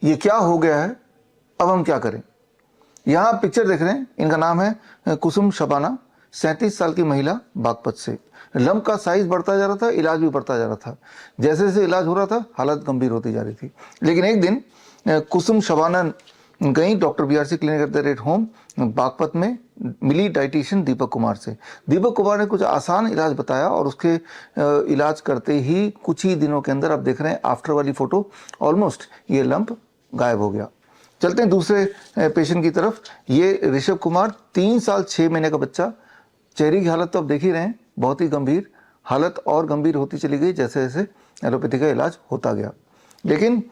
ये क्या हो गया है, अब हम क्या करें। यहाँ पिक्चर देख रहे हैं, इनका नाम है कुसुम शबाना, 37 साल की महिला, बागपत से। लंप का साइज बढ़ता जा रहा था, इलाज भी बढ़ता जा रहा था। जैसे जैसे इलाज हो रहा था हालत गंभीर होती जा रही थी। लेकिन एक दिन कुसुम शबाना गई doctor BRC clinic at the rate home Baghpat में, मिली डाइटिशियन दीपक कुमार से। दीपक कुमार ने कुछ आसान इलाज बताया और उसके इलाज करते ही कुछ ही दिनों के अंदर, आप देख रहे हैं आफ्टर वाली फोटो, ऑलमोस्ट ये लंप गायब हो गया। चलते हैं दूसरे पेशेंट की तरफ। ये ऋषभ कुमार, 3 साल 6 महीने का बच्चा। चेहरे की हालत तो आप देख ही रहे हैं, बहुत ही गंभीर। हालत और गंभीर होती चली गई जैसे जैसे एलोपैथी का इलाज होता गया। लेकिन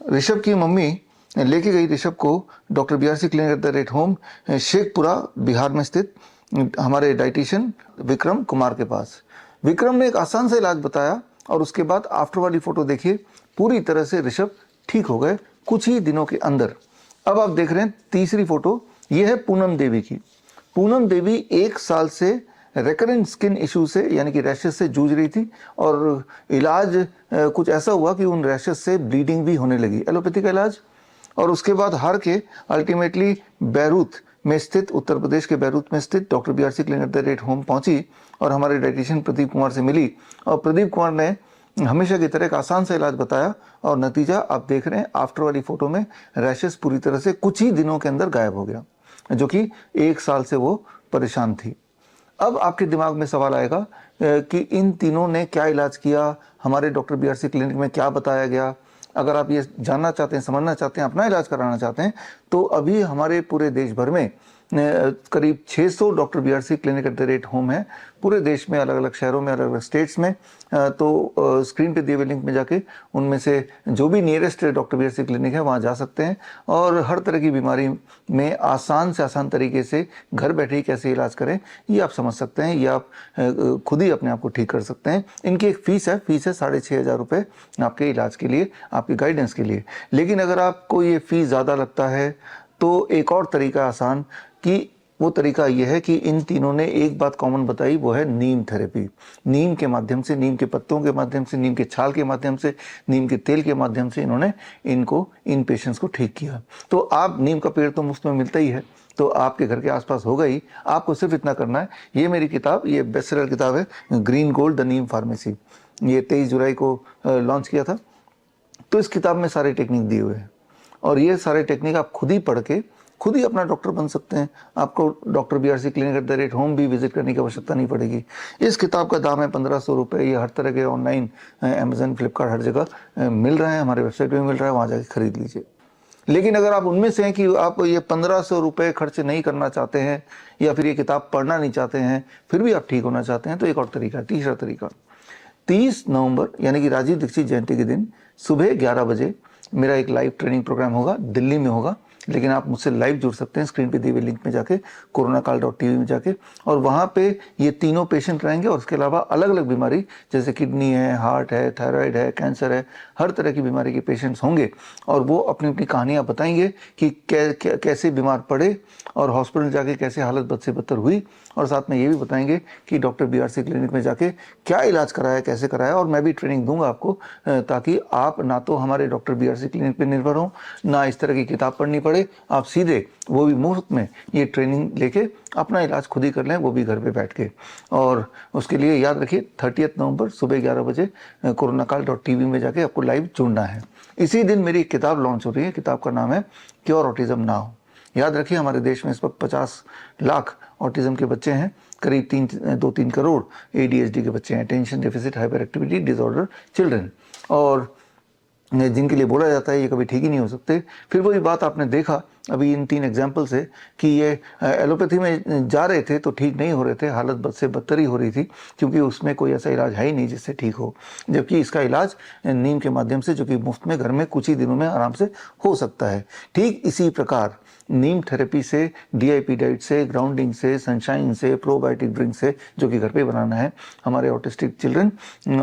ऋषभ की मम्मी लेके गई ऋषभ को doctor BRC clinic at the rate home, Sheikhpura Bihar में स्थित हमारे डाइटिशियन विक्रम कुमार के पास। विक्रम ने एक आसान सा इलाज बताया और उसके बाद आफ्टर वाली फोटो देखिए, पूरी तरह से ऋषभ ठीक हो गए कुछ ही दिनों के अंदर। अब आप देख रहे हैं तीसरी फोटो, ये है पूनम देवी की। पूनम देवी 1 साल से रेकरेंट स्किन इशू से यानी कि रैशेस से जूझ रही थी और इलाज कुछ ऐसा हुआ कि उन रैशेस से ब्लीडिंग भी होने लगी, एलोपैथी का इलाज। और उसके बाद हार के अल्टीमेटली बैरूत में स्थित, उत्तर प्रदेश के बैरूत में स्थित doctor BRC clinic at the rate home पहुंची और हमारे डाइटिशियन प्रदीप कुमार से मिली। और प्रदीप कुमार ने हमेशा की तरह एक आसान सा इलाज बताया और नतीजा आप देख रहे हैं आफ्टर वाली फोटो में, रैशेस पूरी तरह से कुछ ही दिनों के अंदर गायब हो गया, जो कि 1 साल से वो परेशान थी। अब आपके दिमाग में सवाल आएगा कि इन तीनों ने क्या इलाज किया, हमारे डॉक्टर BRC क्लिनिक में क्या बताया गया। अगर आप ये जानना चाहते हैं, समझना चाहते हैं, अपना इलाज कराना चाहते हैं, तो अभी हमारे पूरे देश भर में करीब 600 doctor BRC clinic at the rate home है, पूरे देश में, अलग अलग शहरों में, अलग अलग स्टेट्स में। तो स्क्रीन पे दिए हुए लिंक में जाके उनमें से जो भी नियरेस्ट डॉक्टर BRC क्लिनिक है वहाँ जा सकते हैं और हर तरह की बीमारी में आसान से आसान तरीके से घर बैठे ही कैसे इलाज करें ये आप समझ सकते हैं, ये आप खुद ही अपने आप को ठीक कर सकते हैं। इनकी एक फ़ीस है 6,500 रुपये आपके इलाज के लिए, आपकी गाइडेंस के लिए। लेकिन अगर आपको ये फ़ीस ज़्यादा लगता है तो एक और तरीका आसान, कि वो तरीका ये है कि इन तीनों ने एक बात कॉमन बताई, वो है नीम थेरेपी। नीम के माध्यम से, नीम के पत्तों के माध्यम से, नीम के छाल के माध्यम से, नीम के तेल के माध्यम से इन्होंने इन पेशेंट्स को ठीक किया। तो आप, नीम का पेड़ तो मुफ्त में मिलता ही है, तो आपके घर के आसपास होगा ही, आपको सिर्फ इतना करना है। ये मेरी किताब, ये बेस्ट सेलर किताब है, green gold the Neem pharmacy, ये 23 जुलाई को लॉन्च किया था। तो इस किताब में सारे टेक्निक दिए हुए हैं और ये सारे टेक्निक आप खुद ही पढ़ के खुद ही अपना डॉक्टर बन सकते हैं। आपको doctor BRC clinic at the rate home भी विजिट करने की आवश्यकता नहीं पड़ेगी। इस किताब का दाम है 1500 रुपये। ये हर तरह के ऑनलाइन, अमेजन, फ्लिपकार्ट, हर जगह मिल रहा है, हमारे वेबसाइट पर मिल रहा है, वहाँ जाके खरीद लीजिए। लेकिन अगर आप उनमें से हैं कि आप ये 1500 रुपये खर्च नहीं करना चाहते हैं या फिर ये किताब पढ़ना नहीं चाहते हैं, फिर भी आप ठीक होना चाहते हैं, तो एक और तरीका, तीसरा तरीका, 30 नवंबर यानी कि राजीव दीक्षित जयंती के दिन सुबह 11 बजे मेरा एक लाइव ट्रेनिंग प्रोग्राम होगा, दिल्ली में होगा। लेकिन आप मुझसे लाइव जुड़ सकते हैं स्क्रीन पे दिए हुए लिंक में जाके, coronacall.tv में जाके, और वहाँ पे ये तीनों पेशेंट रहेंगे और उसके अलावा अलग अलग बीमारी जैसे किडनी है, हार्ट है, थायराइड है, कैंसर है, हर तरह की बीमारी के पेशेंट्स होंगे और वो अपनी अपनी कहानियाँ बताएंगे कि कैसे बीमार पड़े और हॉस्पिटल जाके कैसे हालत बद से बदतर हुई, और साथ में ये भी बताएंगे कि डॉक्टर BRC क्लिनिक में जाके क्या इलाज कराया, कैसे कराया। और मैं भी ट्रेनिंग दूंगा आपको, ताकि आप ना तो हमारे डॉक्टर BRC क्लिनिक पे निर्भर हो, ना इस तरह की किताब पढ़नी पड़े, आप सीधे वो भी मुफ्त में ये ट्रेनिंग लेके अपना इलाज खुद ही कर लें, वो भी घर पे बैठ के। और उसके लिए याद रखिए 30 नवंबर सुबह 11 बजे coronacall.tv में जाके आपको लाइव जुड़ना है। इसी दिन मेरी एक किताब लॉन्च हो रही है, किताब का नाम है क्योर ऑटिज्म नाउ। याद रखिए हमारे देश में इस वक्त 50 लाख ऑटिज्म के बच्चे हैं, करीब 2-3 करोड़ ADHD के बच्चे हैं, attention deficit hyper activity disorder children, और जिनके लिए बोला जाता है ये कभी ठीक ही नहीं हो सकते। फिर वही बात आपने देखा अभी इन 3 एग्जाम्पल से कि ये एलोपैथी में जा रहे थे तो ठीक नहीं हो रहे थे, हालत बद से बदतर ही हो रही थी, क्योंकि उसमें कोई ऐसा इलाज है ही नहीं जिससे ठीक हो। जबकि इसका इलाज नीम के माध्यम से, जो कि मुफ्त में घर में कुछ ही दिनों में आराम से हो सकता है। ठीक इसी प्रकार नीम थेरेपी से, डीआईपी डाइट से, ग्राउंडिंग से, सनशाइन से, प्रोबायोटिक ड्रिंक से, जो कि घर पे बनाना है, हमारे ऑटिस्टिक चिल्ड्रन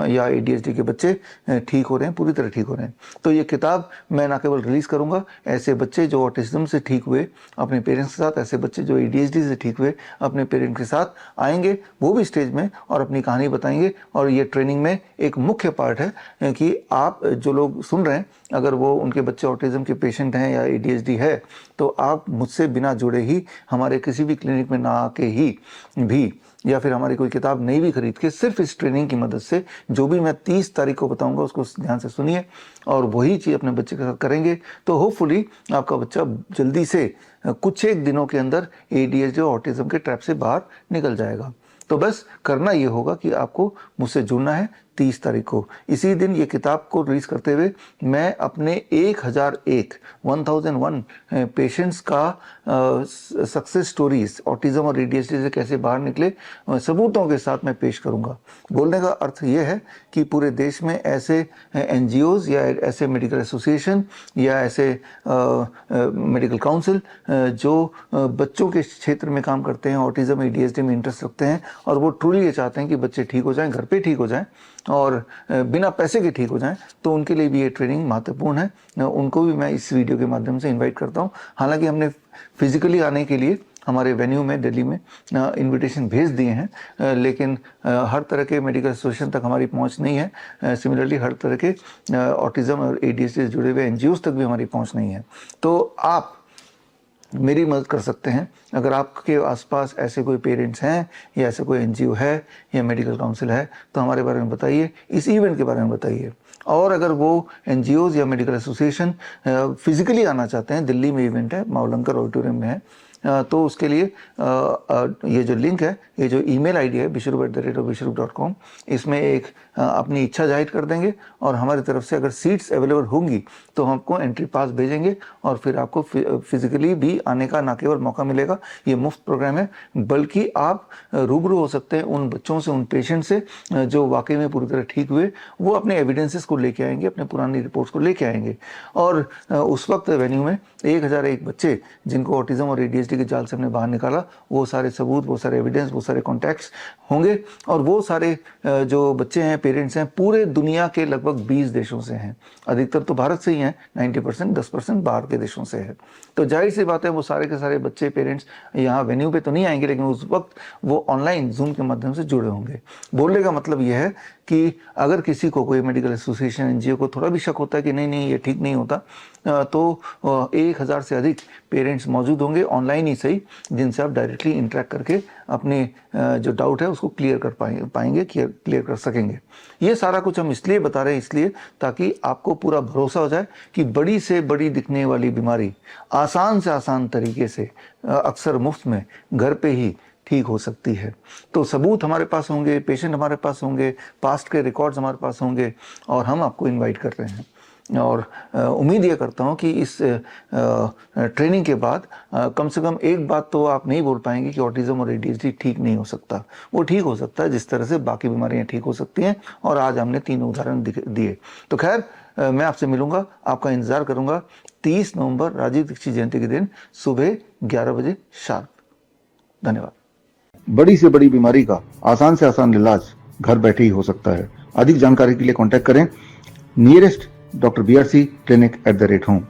या एडीएचडी के बच्चे ठीक हो रहे हैं, पूरी तरह ठीक हो रहे हैं। तो ये किताब मैं ना केवल रिलीज़ करूँगा, ऐसे बच्चे जो ऑटिज्म से ठीक हुए अपने पेरेंट्स के साथ, ऐसे बच्चे जो एडीएचडी से ठीक हुए अपने पेरेंट्स के साथ आएंगे, वो भी स्टेज में और अपनी कहानी बताएंगे। और ये ट्रेनिंग में एक मुख्य पार्ट है कि आप जो लोग सुन रहे हैं, अगर वो उनके बच्चे ऑटिज्म के पेशेंट हैं या एडीएचडी है, तो आप मुझसे बिना जुड़े ही, हमारे किसी भी क्लिनिक में ना आके ही भी, या फिर हमारी कोई किताब नहीं भी खरीद के, सिर्फ इस ट्रेनिंग की मदद से जो भी मैं 30 तारीख को बताऊंगा उसको ध्यान से सुनिए और वही चीज़ अपने बच्चे के साथ करेंगे, तो होपफुली आपका बच्चा जल्दी से कुछ एक दिनों के अंदर एडीएचडी और ऑटिज्म के ट्रैप से बाहर निकल जाएगा। तो बस करना ये होगा कि आपको मुझसे जुड़ना है 30 तारीख को। इसी दिन ये किताब को रिलीज करते हुए मैं अपने 1001 पेशेंट्स का सक्सेस स्टोरीज, ऑटिज्म और एडीएचडी से कैसे बाहर निकले, सबूतों के साथ मैं पेश करूंगा। बोलने का अर्थ ये है कि पूरे देश में ऐसे एनजीओज या ऐसे मेडिकल एसोसिएशन या ऐसे मेडिकल काउंसिल जो बच्चों के क्षेत्र में काम करते हैं, ऑटिज्म एडीएचडी में इंटरेस्ट रखते हैं और वो ट्रूली ये चाहते हैं कि बच्चे ठीक हो जाएं, घर पे ठीक हो जाएं और बिना पैसे के ठीक हो जाएं, तो उनके लिए भी ये ट्रेनिंग महत्वपूर्ण है। उनको भी मैं इस वीडियो के माध्यम से इनवाइट करता हूं। हालांकि हमने फिजिकली आने के लिए हमारे वेन्यू में दिल्ली में इनविटेशन भेज दिए हैं, लेकिन हर तरह के मेडिकल एसोसिएशन तक हमारी पहुंच नहीं है। सिमिलरली हर तरह के ऑटिज्म और एडीएचडी से जुड़े हुए एनजीओज तक भी हमारी पहुंच नहीं है। तो आप मेरी मदद कर सकते हैं। अगर आपके आसपास ऐसे कोई पेरेंट्स हैं या ऐसे कोई एनजीओ है या मेडिकल काउंसिल है, तो हमारे बारे में बताइए, इस इवेंट के बारे में बताइए। और अगर वो एनजीओज या मेडिकल एसोसिएशन फिजिकली आना चाहते हैं, दिल्ली में इवेंट है, मावलंकर ऑडिटोरियम में है, तो उसके लिए ये जो लिंक है, ये जो ईमेल आईडी है bishrup@bishrup.com, इसमें एक अपनी इच्छा जाहिर कर देंगे और हमारी तरफ से अगर सीट्स अवेलेबल होंगी तो हमको एंट्री पास भेजेंगे और फिर आपको फिजिकली भी आने का ना केवल मौका मिलेगा, ये मुफ्त प्रोग्राम है, बल्कि आप रूबरू हो सकते हैं उन बच्चों से, उन पेशेंट से जो वाकई में पूरी तरह ठीक हुए। वो अपने एविडेंसेस को लेके आएंगे, अपने पुरानी रिपोर्ट्स को लेके आएंगे और उस वक्त वेन्यू में 1001 बच्चे जिनको ऑटिज्म और एडीएचडी के जाल से हमने बाहर निकाला, वो सारे सबूत, वो सारे एविडेंस, वो सारे कॉन्टैक्ट्स होंगे। और वो सारे जो बच्चे हैं, पेरेंट्स हैं, पूरे दुनिया के लगभग 20 देशों से हैं। अधिकतर तो भारत से ही हैं, 90%, 10% बाहर के देशों से है। तो जाहिर सी बात है वो सारे के सारे बच्चे, पेरेंट्स यहाँ वेन्यू पे तो नहीं आएंगे, लेकिन उस वक्त वो ऑनलाइन जूम के माध्यम से जुड़े होंगे। बोलने का मतलब यह है कि अगर किसी को, कोई मेडिकल एसोसिएशन, एनजीओ को थोड़ा भी शक होता है कि नहीं ये ठीक नहीं होता, तो 1000 से अधिक पेरेंट्स मौजूद होंगे ऑनलाइन ही सही, जिनसे आप डायरेक्टली इंटरेक्ट करके अपने जो डाउट है उसको क्लियर कर पाएंगे, क्लियर कर सकेंगे। ये सारा कुछ हम इसलिए बता रहे हैं, इसलिए ताकि आपको पूरा भरोसा हो जाए कि बड़ी से बड़ी दिखने वाली बीमारी आसान से आसान तरीके से, अक्सर मुफ्त में, घर पे ही ठीक हो सकती है। तो सबूत हमारे पास होंगे, पेशेंट हमारे पास होंगे, पास्ट के रिकॉर्ड्स हमारे पास होंगे और हम आपको इनवाइट कर रहे हैं। और उम्मीद ये करता हूँ कि इस ट्रेनिंग के बाद कम से कम एक बात तो आप नहीं बोल पाएंगे कि ऑटिज्म और एडीएचडी ठीक नहीं हो सकता। वो ठीक हो सकता है जिस तरह से बाकी बीमारियां ठीक हो सकती हैं, और आज हमने 3 उदाहरण दिए। तो खैर, मैं आपसे मिलूंगा, आपका इंतजार करूंगा 30 नवंबर राजीव दीक्षित जयंती के दिन सुबह 11 बजे शार्प। धन्यवाद। बड़ी से बड़ी बीमारी का आसान से आसान इलाज घर बैठे ही हो सकता है। अधिक जानकारी के लिए कांटेक्ट करें nearest Dr. BRC Clinic @ home।